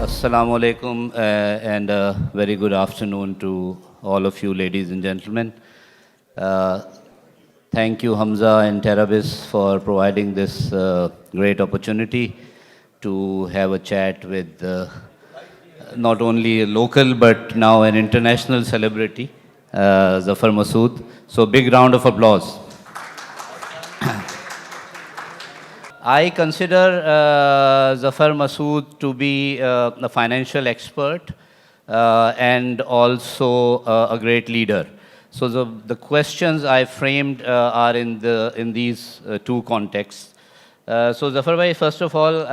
Assalamu alaikum and a very good afternoon to all of you ladies and gentlemen. Uh, Thank you Hamza and Terabis for providing this great opportunity to have a chat with not only a local but now an international celebrity, Zafar Masud. So big round of applause. I consider Zafar Masud to be a financial expert and also a great leader. So the questions I framed are in these two contexts. So Zafar bhai, first of all,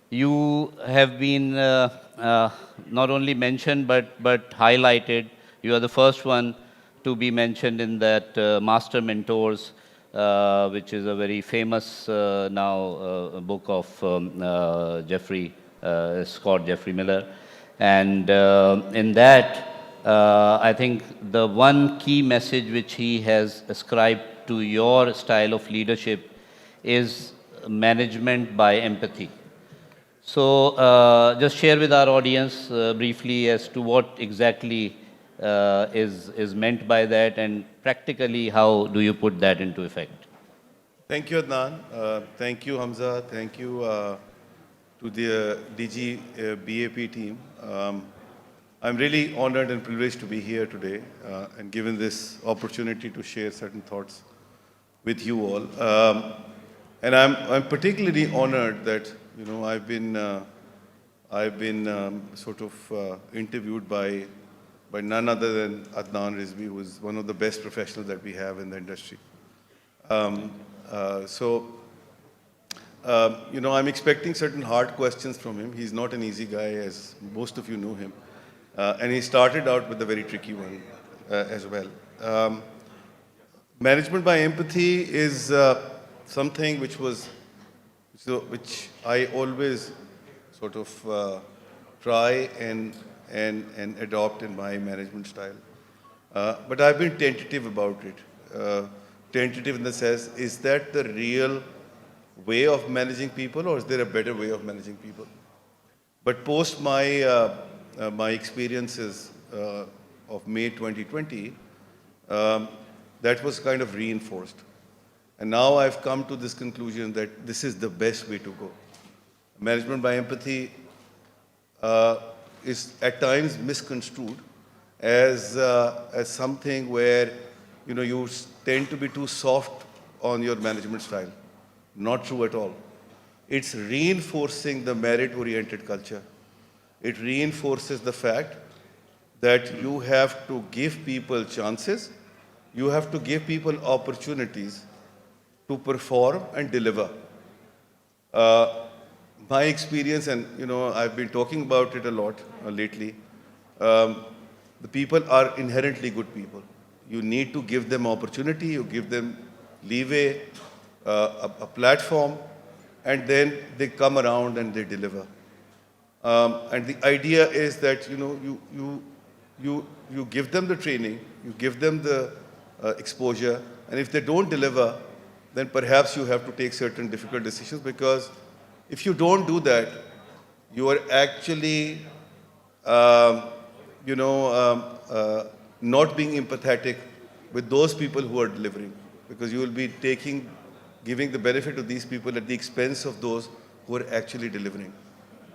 you have been not only mentioned but highlighted. You are the first one to be mentioned in that Master Mentors, which is a very famous now book of Jeffrey Scott Jeffrey Miller. And in that, I think the one key message which he has ascribed to your style of leadership is management by empathy. So just share with our audience briefly as to what exactly is meant by that, and practically how do you put that into effect? Thank you, Adnan. Thank you, Hamza. Thank you to the DigiBAP team. I'm really honored and privileged to be here today and given this opportunity to share certain thoughts with you all. And I'm particularly honored that I've been sort of interviewed by none other than Adnan Rizvi, who is one of the best professionals that we have in the industry. I'm expecting certain hard questions from him. He's not an easy guy, as most of you know him. And he started out with a very tricky one as well. Management by empathy is something which I always sort of try and adopt in my management style. But I've been tentative about it. Tentative in the sense, is that the real way of managing people, or is there a better way of managing people? But post my experiences of May 2020, that was kind of reinforced. And now I've come to this conclusion that this is the best way to go. Management by empathy is at times misconstrued as something where you tend to be too soft on your management style. Not true at all. It's reinforcing the merit-oriented culture. It reinforces the fact that you have to give people chances, you have to give people opportunities to perform and deliver. My experience, and I've been talking about it a lot lately, the people are inherently good people. You need to give them opportunity, you give them leeway, a platform, and then they come around and they deliver. And the idea is that you give them the training, you give them the exposure, and if they don't deliver, then perhaps you have to take certain difficult decisions, because if you don't do that, you are actually not being empathetic with those people who are delivering, because you will be giving the benefit to these people at the expense of those who are actually delivering.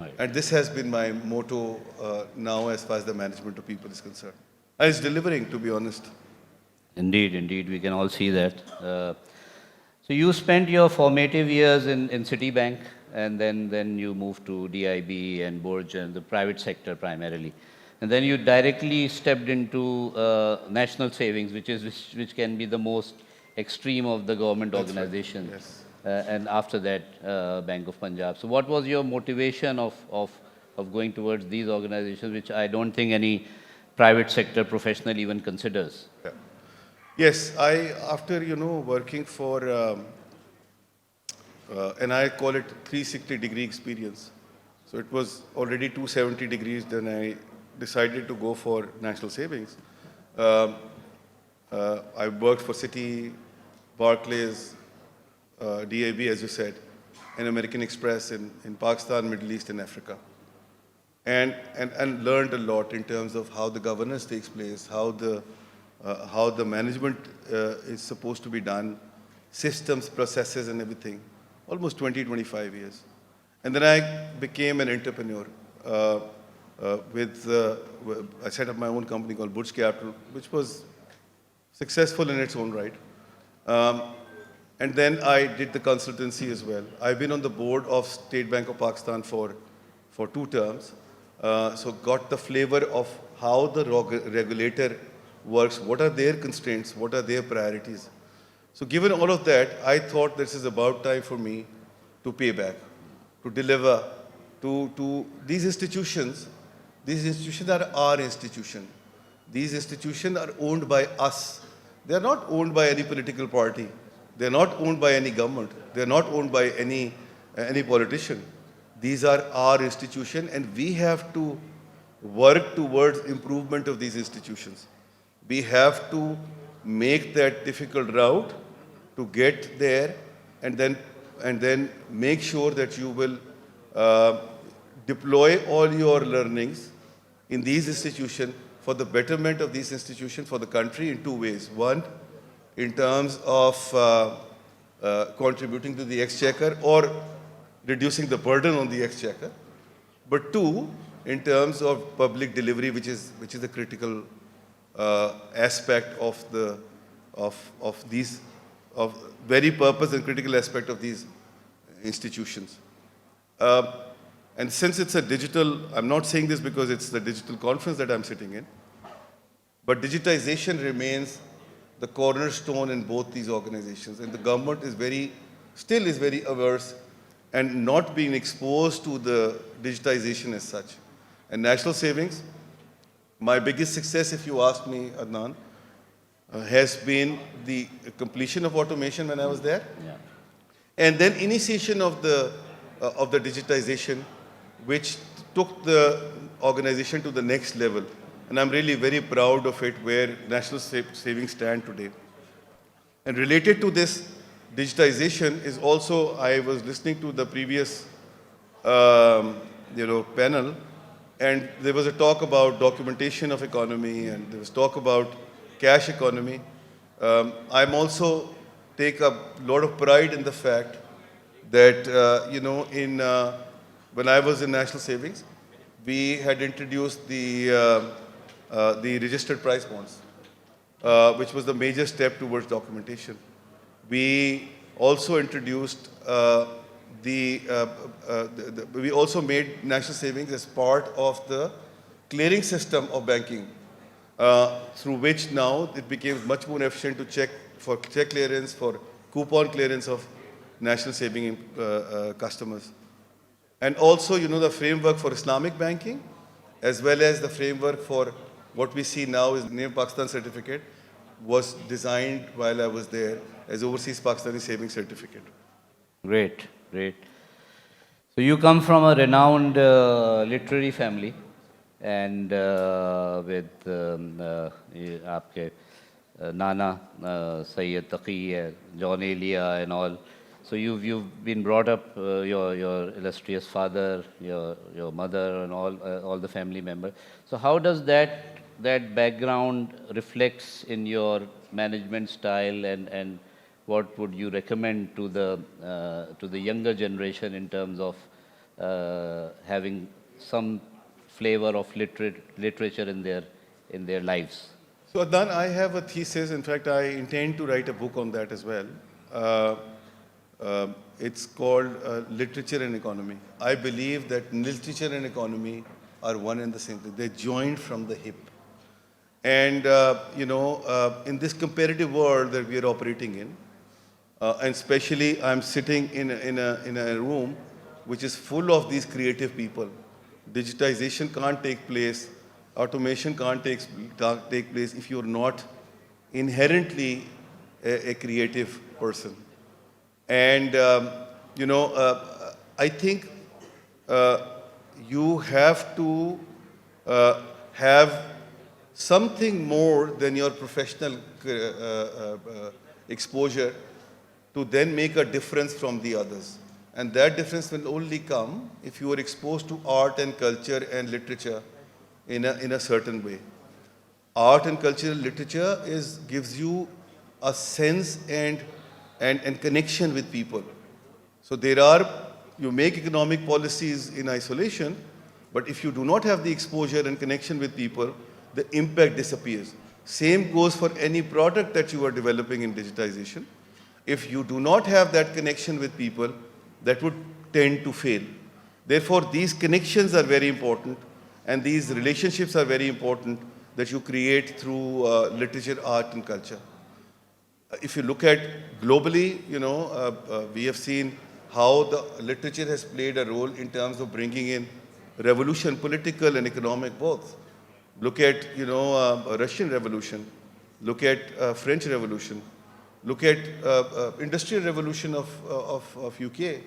Right. And this has been my motto now as far as the management of people is concerned. And it's delivering, to be honest. Indeed, we can all see that. So you spent your formative years in Citibank, and then you moved to DIB and Burj and the private sector primarily. And then you directly stepped into national savings, which can be the most extreme of the government organizations. Right. Yes. And after that, Bank of Punjab. So what was your motivation of going towards these organizations, which I don't think any private sector professional even considers? Yeah. Yes, after working for, and I call it 360-degree experience. So it was already 270 degrees, then I decided to go for national savings. I worked for Citi, Barclays, DIB, as you said, and American Express in Pakistan, Middle East, and Africa. and learned a lot in terms of how the governance takes place, how the management is supposed to be done, systems, processes, and everything. Almost 20, 25 years. And then I became an entrepreneur. I set up my own company called Burj Capital, which was successful in its own right. And then I did the consultancy as well. I've been on the board of State Bank of Pakistan for 2 terms. So got the flavor of how the regulator works, what are their constraints, what are their priorities. So given all of that, I thought this is about time for me to pay back, to deliver to these institutions. These institutions are our institution. These institutions are owned by us. They are not owned by any political party. They are not owned by any government. They are not owned by any politician. These are our institutions, and we have to work towards improvement of these institutions. We have to make that difficult route to get there, and then make sure that you will deploy all your learnings in these institutions for the betterment of these institutions for the country in 2 ways. One, in terms of contributing to the exchequer or reducing the burden on the exchequer, but 2, in terms of public delivery, which is a critical aspect of these very purpose and critical aspect of these institutions. And since it's a digital, I'm not saying this because it's the digital conference that I'm sitting in, but digitization remains the cornerstone in both these organizations, and the government still is very averse and not being exposed to the digitization as such. And National Savings, my biggest success, if you ask me, Adnan, has been the completion of automation when I was there, and then initiation of the digitization, which took the organization to the next level. And I'm really very proud of it, where National Savings stand today. And related to this digitization is also, I was listening to the previous panel, and there was a talk about documentation of economy, and there was talk about cash economy. I'm also take a lot of pride in the fact that, when I was in National Savings, we had introduced the registered price bonds, which was the major step towards documentation. We also introduced we also made National Savings as part of the clearing system of banking, through which now it became much more efficient to check clearance, for coupon clearance of National Saving customers. And also, the framework for Islamic banking, as well as the framework for what we see now is Name Pakistan certificate, was designed while I was there as Overseas Pakistani Savings Certificate. Great, great. So you come from a renowned literary family, and with आपके Nana Sayyid Taqi, John Elia, and all. So you've been brought up, your illustrious father, your mother, and all the family members. So how does that background reflects in your management style, and what would you recommend to the younger generation in terms of having some flavor of literature in their lives? So Adnan, I have a thesis. In fact, I intend to write a book on that as well. It's called Literature and Economy. I believe that literature and economy are one and the same thing. They're joined from the hip. And, in this comparative world that we are operating in, and especially I'm sitting in a room which is full of these creative people. Digitization can't take place, automation can't take place if you're not inherently a creative person. And, I think you have to have something more than your professional exposure to then make a difference from the others. And that difference will only come if you are exposed to art and culture and literature in a certain way. Art and cultural literature gives you a sense and connection with people. So you make economic policies in isolation, but if you do not have the exposure and connection with people, the impact disappears. Same goes for any product that you are developing in digitization. If you do not have that connection with people, that would tend to fail. Therefore, these connections are very important, and these relationships are very important that you create through literature, art, and culture. If you look at globally, we have seen how the literature has played a role in terms of bringing in revolution, political and economic both. Look at, Russian Revolution. Look at French Revolution. Look at Industrial Revolution of UK,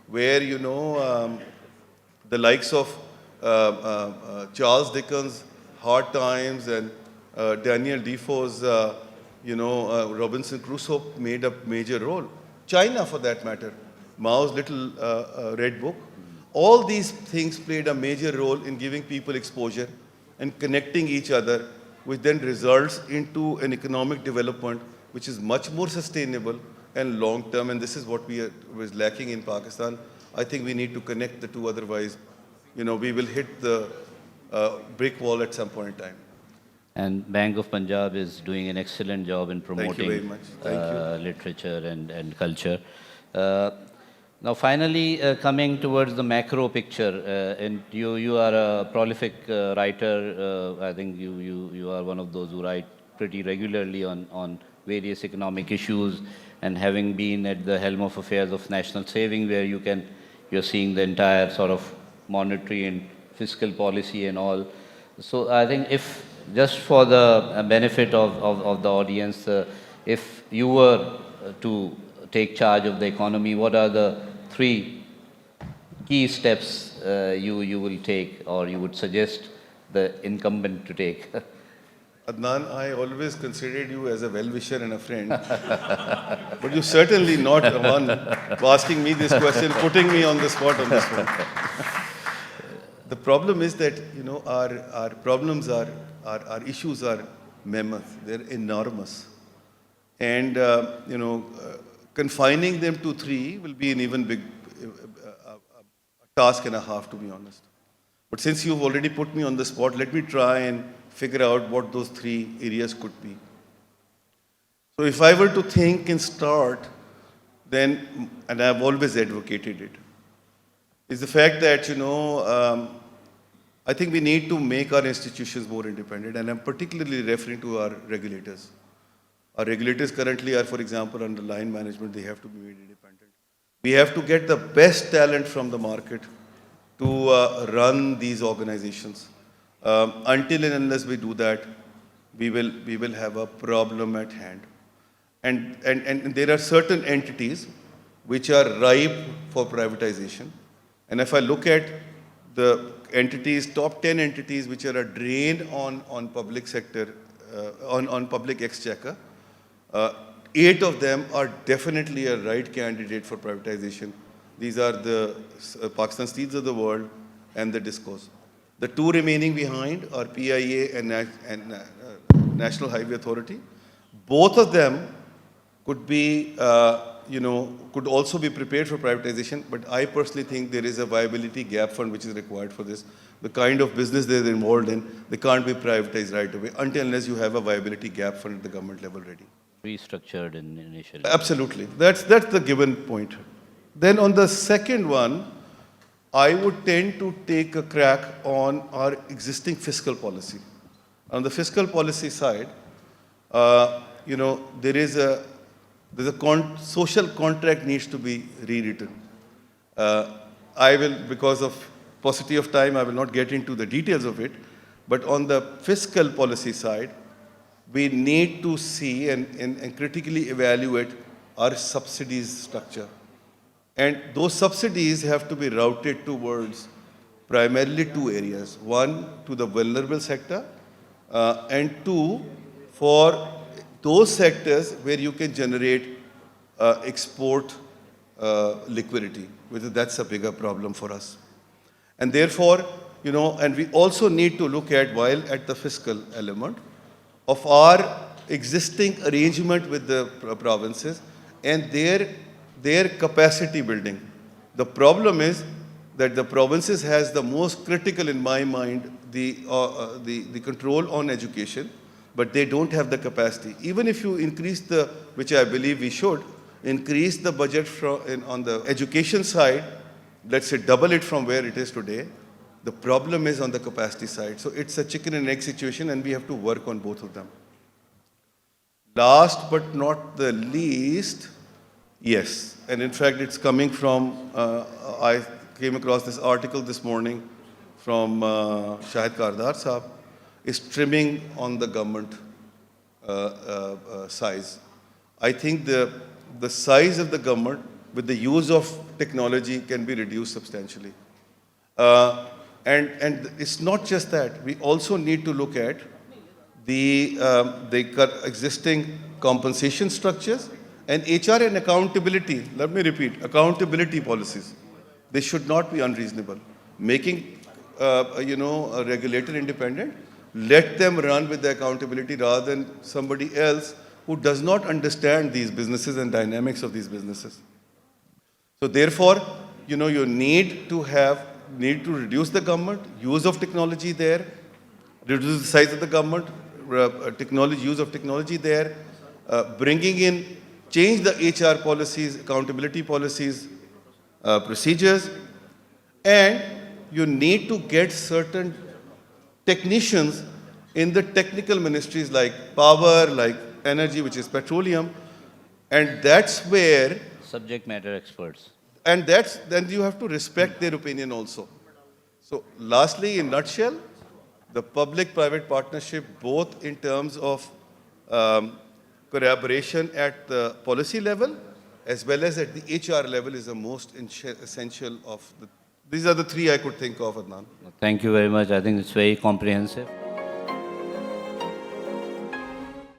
where, the likes of Charles Dickens' Hard Times and Daniel Defoe's, Robinson Crusoe made a major role. China, for that matter, Mao's little red book. All these things played a major role in giving people exposure and connecting each other, which then results into an economic development which is much more sustainable and long-term. And this is what was lacking in Pakistan. I think we need to connect the two, otherwise, we will hit the brick wall at some point in time. And Bank of Punjab is doing an excellent job in promoting Thank you very much. Thank you. Literature and culture. Now, finally, coming towards the macro picture, and you are a prolific writer. I think you are one of those who write pretty regularly on various economic issues, and having been at the helm of affairs of national saving, where you're seeing the entire sort of monetary and fiscal policy and all. So I think if just for the benefit of the audience, if you were to take charge of the economy, what are the 3 key steps you will take, or you would suggest the incumbent to take? Adnan, I always considered you as a well-wisher and a friend. But you're certainly not the one asking me this question, putting me on the spot on this one. The problem is that, our problems our issues are mammoth. They're enormous. And, confining them to 3 will be an even big task and a half, to be honest. But since you've already put me on the spot, let me try and figure out what those 3 areas could be. So if I were to think and start, then, and I've always advocated it, is the fact that, I think we need to make our institutions more independent, and I'm particularly referring to our regulators. Our regulators currently are, for example, under line management. They have to be made independent. We have to get the best talent from the market to run these organizations. Until and unless we do that, we will have a problem at hand. And there are certain entities which are ripe for privatization. And if I look at the entities, top 10 entities which are a drain on public sector, on public exchequer, 8 of them are definitely a right candidate for privatization. These are the Pakistan Steels of the world and the DISCOs. The 2 remaining behind are PIA and National Highway Authority. Both of them could be, could also be prepared for privatization, but I personally think there is a viability gap fund which is required for this. The kind of business they're involved in, they can't be privatized right away until unless you have a viability gap fund at the government level ready. Restructured initially. Absolutely. That's the given point. Then on the second one, I would tend to take a crack on our existing fiscal policy. On the fiscal policy side, there's a social contract needs to be rewritten. I will, because of paucity of time, I will not get into the details of it. But on the fiscal policy side, we need to see and critically evaluate our subsidies structure. And those subsidies have to be routed towards primarily 2 areas. 1, to the vulnerable sector, and 2, for those sectors where you can generate export liquidity, whether that's a bigger problem for us. And therefore, and we also need to look at, while at the fiscal element, of our existing arrangement with the provinces and their capacity building. The problem is that the provinces has the most critical, in my mind, the control on education, but they don't have the capacity. Even if you increase which I believe we should, increase the budget on the education side, let's say double it from where it is today, the problem is on the capacity side. So it's a chicken and egg situation, and we have to work on both of them. Last but not the least, yes, and in fact it's coming from, I came across this article this morning from Shahid Kardar Saab, is trimming on the government size. I think the size of the government with the use of technology can be reduced substantially. And it's not just that. We also need to look at the existing compensation structures and HR and accountability. Let me repeat, accountability policies. They should not be unreasonable. Making, a regulator independent, let them run with the accountability rather than somebody else who does not understand these businesses and dynamics of these businesses. So therefore, you need to reduce the government, use of technology there, reduce the size of the government, use of technology there, change the HR policies, accountability policies, procedures, and you need to get certain technicians in the technical ministries like power, like energy, which is petroleum, and that's where subject matter experts. And then you have to respect their opinion also. So lastly, in nutshell, the public-private partnership, both in terms of collaboration at the policy level as well as at the HR level, is the most essential of these are the three I could think of, Adnan. Thank you very much. I think it's very comprehensive.